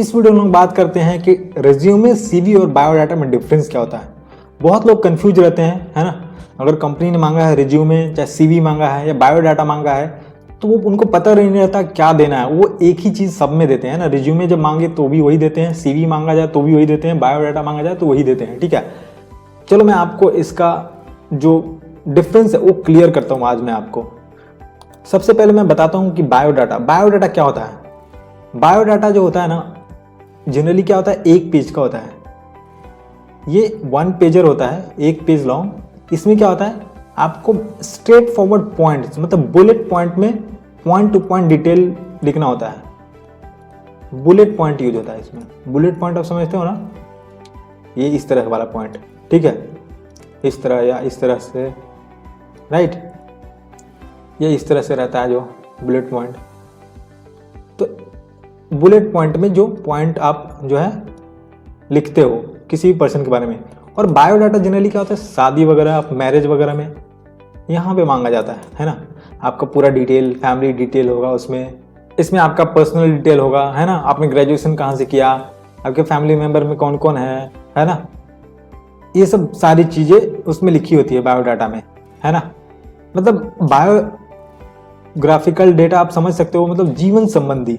इस वीडियो में हम बात करते हैं कि रिज्यूमे, सीवी और बायोडाटा में डिफरेंस क्या होता है। बहुत लोग कंफ्यूज रहते हैं, है ना। अगर कंपनी ने मांगा है रिज्यूमे, चाहे सीवी मांगा है या बायोडाटा मांगा है, तो वो उनको पता नहीं रहता क्या देना है। वो एक ही चीज़ सब में देते हैं ना। रिज्यूमे जब मांगे तो भी वही देते हैं, सीवी मांगा जाए तो भी वही देते हैं, बायोडाटा मांगा जाए तो वही देते हैं। ठीक है, चलो मैं आपको इसका जो डिफरेंस है वो क्लियर करता हूँ आज मैं आपको। सबसे पहले मैं बताता हूँ कि बायोडाटा क्या होता है। बायोडाटा जो होता है ना, जनरली क्या होता है, एक पेज का होता है। ये 1 पेजर होता है, 1 पेज लॉन्ग। इसमें क्या होता है, आपको स्ट्रेट फॉरवर्ड पॉइंट्स, मतलब बुलेट पॉइंट में पॉइंट टू पॉइंट डिटेल लिखना होता है। बुलेट पॉइंट यूज होता है इसमें। बुलेट पॉइंट आप समझते हो ना, ये इस तरह वाला पॉइंट, ठीक है, इस तरह या इस तरह से, राइट। ये इस तरह से रहता है जो बुलेट पॉइंट। तो बुलेट पॉइंट में जो पॉइंट आप जो है लिखते हो किसी भी पर्सन के बारे में। और बायोडाटा जनरली क्या होता है, शादी वगैरह, आप मैरिज वगैरह में यहाँ पे मांगा जाता है ना। आपका पूरा डिटेल, फैमिली डिटेल होगा उसमें, इसमें आपका पर्सनल डिटेल होगा, है ना। आपने ग्रेजुएशन कहाँ से किया, आपके फैमिली मेंबर में कौन कौन है ना। ये सब सारी चीज़ें उसमें लिखी होती है बायोडाटा में, है ना। मतलब बायोग्राफिकल डेटा आप समझ सकते हो, मतलब जीवन संबंधी,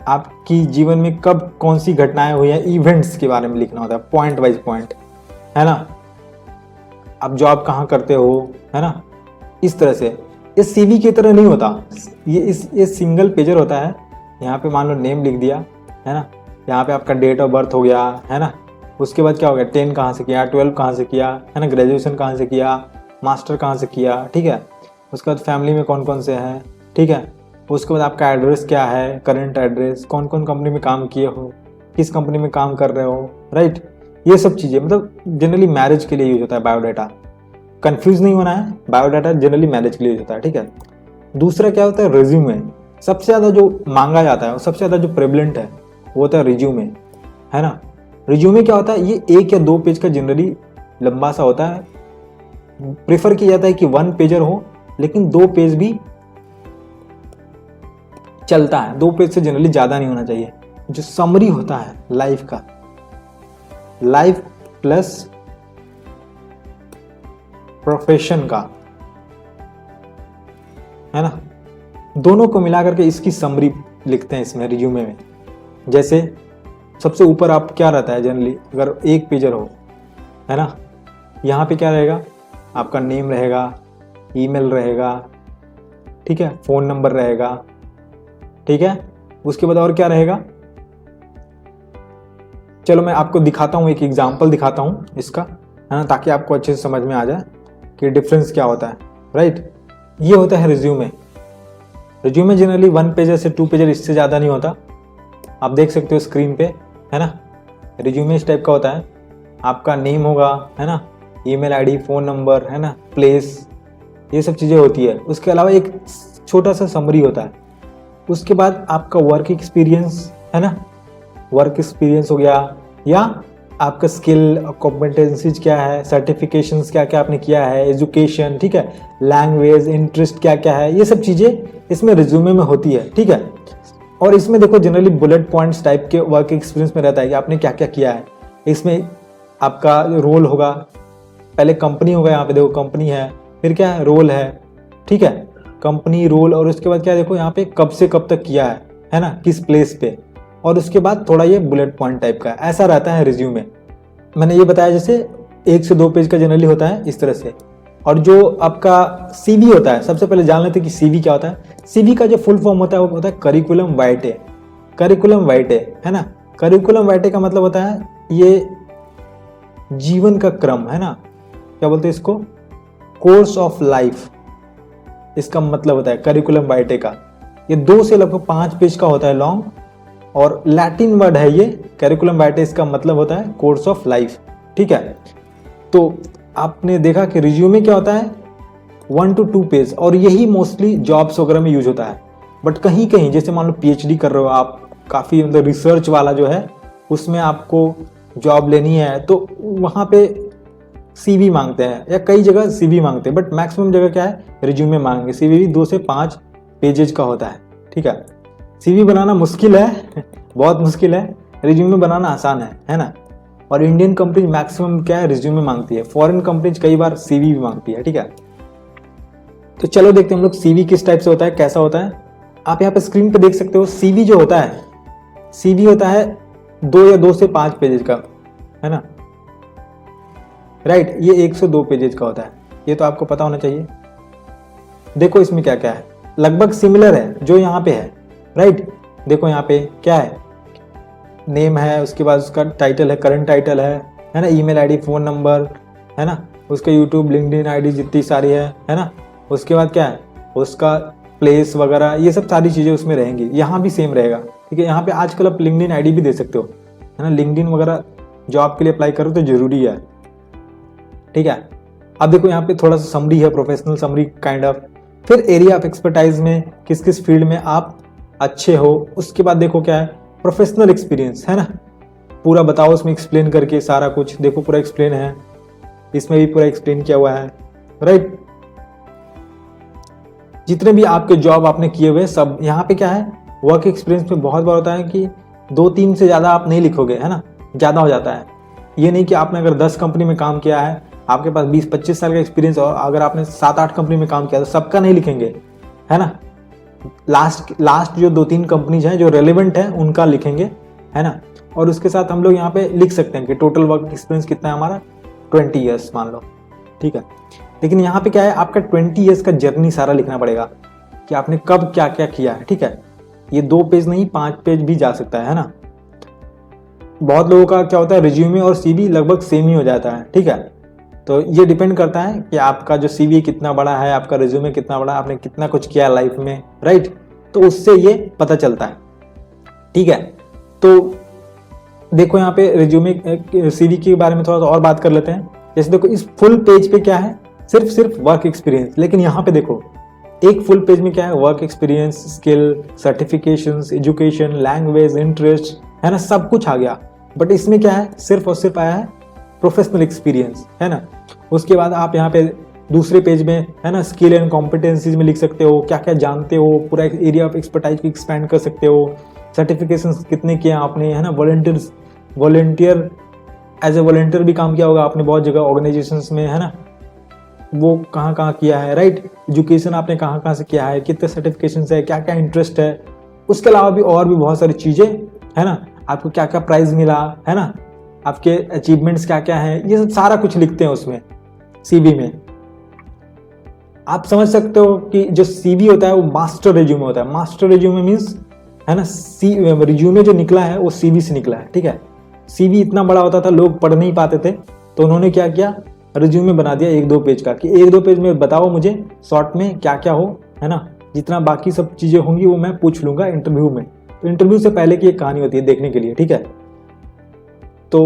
आपकी जीवन में कब कौन सी घटनाएं हुई हैं, इवेंट्स के बारे में लिखना होता है, पॉइंट वाइज पॉइंट, है ना। आप जॉब कहाँ करते हो, है ना, इस तरह से। ये सीवी की तरह नहीं होता, ये सिंगल पेजर होता है। यहाँ पे मान लो नेम लिख दिया, है ना। यहाँ पे आपका डेट ऑफ बर्थ हो गया, है ना। उसके बाद क्या हो गया, 10 कहाँ से किया, 12 कहाँ से किया, है ना, ग्रेजुएशन कहाँ से किया, मास्टर कहाँ से किया, ठीक है। उसके बाद फैमिली में कौन कौन से हैं, ठीक है। उसके बाद आपका एड्रेस क्या है, करंट एड्रेस, कौन कौन कंपनी में काम किए हो, किस कंपनी में काम कर रहे हो, राइट। ये सब चीज़ें मतलब जनरली मैरिज के लिए यूज होता है बायोडाटा। कंफ्यूज नहीं होना है, बायोडाटा जनरली मैरिज के लिए यूज होता है, ठीक है। दूसरा क्या होता है, रिज्यूमे। सबसे ज़्यादा जो मांगा जाता है और सबसे ज़्यादा जो प्रेवलेंट है वो होता है रिज्यूमे, है ना। रिज्यूमे क्या होता है, ये 1 या 2 पेज का जनरली लंबा सा होता है। प्रेफर किया जाता है कि 1 पेजर हो, लेकिन 2 पेज भी चलता है। 2 पेज से जनरली ज़्यादा नहीं होना चाहिए। जो समरी होता है लाइफ का, लाइफ प्लस प्रोफेशन का, है ना, दोनों को मिलाकर के इसकी समरी लिखते हैं इसमें रिज्यूमे में। जैसे सबसे ऊपर आप क्या रहता है जनरली, अगर 1 पेजर हो, है ना, यहाँ पे क्या रहेगा, आपका नेम रहेगा, ईमेल रहेगा, ठीक है, फ़ोन नंबर रहेगा, ठीक है। उसके बाद और क्या रहेगा, चलो मैं आपको दिखाता हूँ, एक एग्जांपल दिखाता हूँ इसका, है ना, ताकि आपको अच्छे से समझ में आ जाए कि डिफरेंस क्या होता है, राइट। ये होता है रिज्यूमे। रिज्यूमे जनरली 1 पेजर से 2 पेजर, इससे ज़्यादा नहीं होता। आप देख सकते हो स्क्रीन पे, है ना। रिज्यूमे इस टाइप का होता है। आपका नेम होगा, है ना, ईमेल आईडी, फ़ोन नंबर, है ना, प्लेस, ये सब चीज़ें होती है। उसके अलावा एक छोटा सा समरी होता है। उसके बाद आपका वर्क एक्सपीरियंस, है ना, वर्क एक्सपीरियंस हो गया, या आपका स्किल, कॉम्पिटेंसीज क्या है, सर्टिफिकेशंस क्या क्या आपने किया है, एजुकेशन, ठीक है, लैंग्वेज, इंटरेस्ट क्या क्या है, ये सब चीज़ें इसमें रिज्यूमे में होती है, ठीक है। और इसमें देखो जनरली बुलेट पॉइंट्स टाइप के वर्क एक्सपीरियंस में रहता है कि आपने क्या क्या किया है। इसमें आपका रोल होगा, पहले कंपनी होगा, यहाँ पे देखो कंपनी है, फिर क्या है, रोल है, ठीक है, कंपनी, रोल, और उसके बाद क्या देखो यहाँ पे कब से कब तक किया है ना, किस प्लेस पे, और उसके बाद थोड़ा ये बुलेट पॉइंट टाइप का, ऐसा रहता है रिज्यूमे। मैंने ये बताया जैसे 1 से 2 पेज का जनरली होता है इस तरह से। और जो आपका सीवी होता है, सबसे पहले जान लेते हैं कि सीवी क्या होता है। सीवी का जो फुल फॉर्म होता है वो होता है करिकुलम वाइटे। करिकुलम वाइटे, है ना। करिकुलम वाइटे का मतलब होता है ये जीवन का क्रम, है ना, क्या बोलते हैं इसको, कोर्स ऑफ लाइफ, इसका मतलब होता है करिकुलम वाइटे का। ये 2 से लगभग 5 पेज का होता है लॉन्ग, और लैटिन वर्ड है ये करिकुलम वाइटे। इसका मतलब होता है कोर्स ऑफ लाइफ, ठीक है। तो आपने देखा कि रिज्यूमे क्या होता है, 1 to 2 पेज, और यही मोस्टली जॉब्स वगैरह में यूज होता है। बट कहीं कहीं जैसे मान लो PhD कर रहे हो आप, काफ़ी मतलब रिसर्च वाला जो है, उसमें आपको जॉब लेनी है, तो वहाँ पे सीवी मांगते हैं, या कई जगह सीवी मांगते हैं, बट मैक्सिमम जगह क्या है, रिज्यूमे मांगेंगे। सीवी भी 2 से 5 पेजेज का होता है, ठीक है। सीवी बनाना मुश्किल है बहुत मुश्किल है, रिज्यूमे बनाना आसान है ना। और इंडियन कंपनी मैक्सिमम क्या है, रिज्यूमे मांगती है, फॉरेन कंपनीज कई बार सीवी भी मांगती है, ठीक है। तो चलो देखते हैं हम लोग सीवी किस टाइप से होता है, कैसा होता है। आप यहाँ पे स्क्रीन पे देख सकते हो, सीवी जो होता है, सीवी होता है 2 या 2 से 5 पेजेस का, है ना, राइट। ये 102 पेजेस का होता है, ये तो आपको पता होना चाहिए। देखो इसमें क्या क्या है, लगभग सिमिलर है जो यहाँ पे है, राइट। देखो यहाँ पे क्या है, नेम है, उसके बाद उसका टाइटल है, करंट टाइटल है ना, ईमेल आईडी, फोन नंबर, है ना, उसका यूट्यूब, लिंक्डइन आईडी जितनी सारी है ना। उसके बाद क्या है, उसका प्लेस वगैरह, ये सब सारी चीज़ें उसमें रहेंगी। यहाँ भी सेम रहेगा, ठीक है। यहाँ पे आजकल आप लिंक्डइन आईडी भी दे सकते हो, है ना, लिंक्डइन वगैरह जॉब के लिए अप्लाई करो तो जरूरी है, ठीक है। अब देखो यहाँ पे थोड़ा सा समरी है, प्रोफेशनल समरी काइंड ऑफ। फिर एरिया ऑफ एक्सपर्टाइज में किस किस फील्ड में आप अच्छे हो। उसके बाद देखो क्या है, प्रोफेशनल एक्सपीरियंस, है ना, पूरा बताओ उसमें एक्सप्लेन करके सारा कुछ। देखो पूरा एक्सप्लेन है, इसमें भी पूरा एक्सप्लेन किया हुआ है, राइट। जितने भी आपके जॉब आपने किए हुए सब यहाँ पे क्या है, वर्क एक्सपीरियंस में बहुत बार होता है कि 2-3 से ज़्यादा आप नहीं लिखोगे, है ना, ज़्यादा हो जाता है। ये नहीं कि आपने अगर 10 कंपनी में काम किया है, आपके पास 20-25 साल का एक्सपीरियंस, और अगर आपने 7-8 कंपनी में काम किया तो सबका नहीं लिखेंगे, है ना। लास्ट जो 2-3 कंपनीज हैं जो रेलेवेंट है उनका लिखेंगे, है ना। और उसके साथ हम लोग यहाँ पे लिख सकते हैं कि टोटल वर्क एक्सपीरियंस कितना है हमारा, 20 ईयर्स मान लो, ठीक है। लेकिन यहाँ पे क्या है, आपका 20 ईयर्स का जर्नी सारा लिखना पड़ेगा कि आपने कब क्या क्या किया है, ठीक है। ये 2 पेज नहीं 5 पेज भी जा सकता है ना। बहुत लोगों का क्या होता है, रिज्यूमे और सीवी लगभग सेम ही हो जाता है, ठीक है। तो ये डिपेंड करता है कि आपका जो सीवी कितना बड़ा है, आपका रिज्यूमे कितना बड़ा, आपने कितना कुछ किया लाइफ में, राइट। तो उससे ये पता चलता है, ठीक है। तो देखो यहाँ पे रिज्यूमे सीवी के बारे में थोड़ा सा और बात कर लेते हैं। जैसे देखो इस फुल पेज पे क्या है, सिर्फ वर्क एक्सपीरियंस। लेकिन यहाँ पे देखो एक फुल पेज में क्या है, work experience, skill, certifications, education, language, interest, है ना, सब कुछ आ गया। बट इसमें क्या है, सिर्फ और सिर्फ आया है प्रोफेशनल एक्सपीरियंस, है ना। उसके बाद आप यहाँ पे दूसरे पेज में, है ना, स्किल एंड कॉम्पिटेंसीज में लिख सकते हो, क्या क्या जानते हो, पूरा एरिया ऑफ एक्सपर्टाइज को एक्सपैंड कर सकते हो, सर्टिफिकेशंस कितने किए आपने, है ना, वॉलंटियर एज ए वॉलंटियर भी काम किया होगा आपने बहुत जगह ऑर्गेनाइजेशंस में, है ना, वो कहाँ कहाँ किया है, राइट। एजुकेशन आपने कहाँ कहाँ से किया है, कितने सर्टिफिकेशन है, क्या क्या इंटरेस्ट है। उसके अलावा भी और भी बहुत सारी चीज़ें, है ना, आपको क्या क्या प्राइज मिला, है ना, आपके अचीवमेंट्स क्या क्या है, ये सब सारा कुछ लिखते हैं उसमें सीवी में। आप समझ सकते हो कि जो सीवी होता है वो मास्टर रिज्यूमे होता है। मास्टर रिज्यूमे मीन्स, है ना, रिज्यूमे जो निकला है वो सीवी से निकला है, ठीक है। सीवी इतना बड़ा होता था, लोग पढ़ नहीं पाते थे, तो उन्होंने क्या किया, रिज्यूमे बना दिया 1-2 पेज का, कि 1-2 पेज में बताओ मुझे शॉर्ट में क्या क्या हो, है ना। जितना बाकी सब चीज़ें होंगी वो मैं पूछ लूँगा इंटरव्यू में। तो इंटरव्यू से पहले की एक कहानी होती है देखने के लिए, ठीक है। तो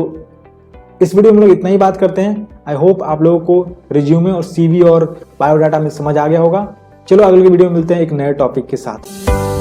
इस वीडियो में लोग इतना ही बात करते हैं। आई होप आप लोगों को रिज्यूमे और सीवी और बायोडाटा में समझ आ गया होगा। चलो अगले वीडियो में मिलते हैं एक नए टॉपिक के साथ।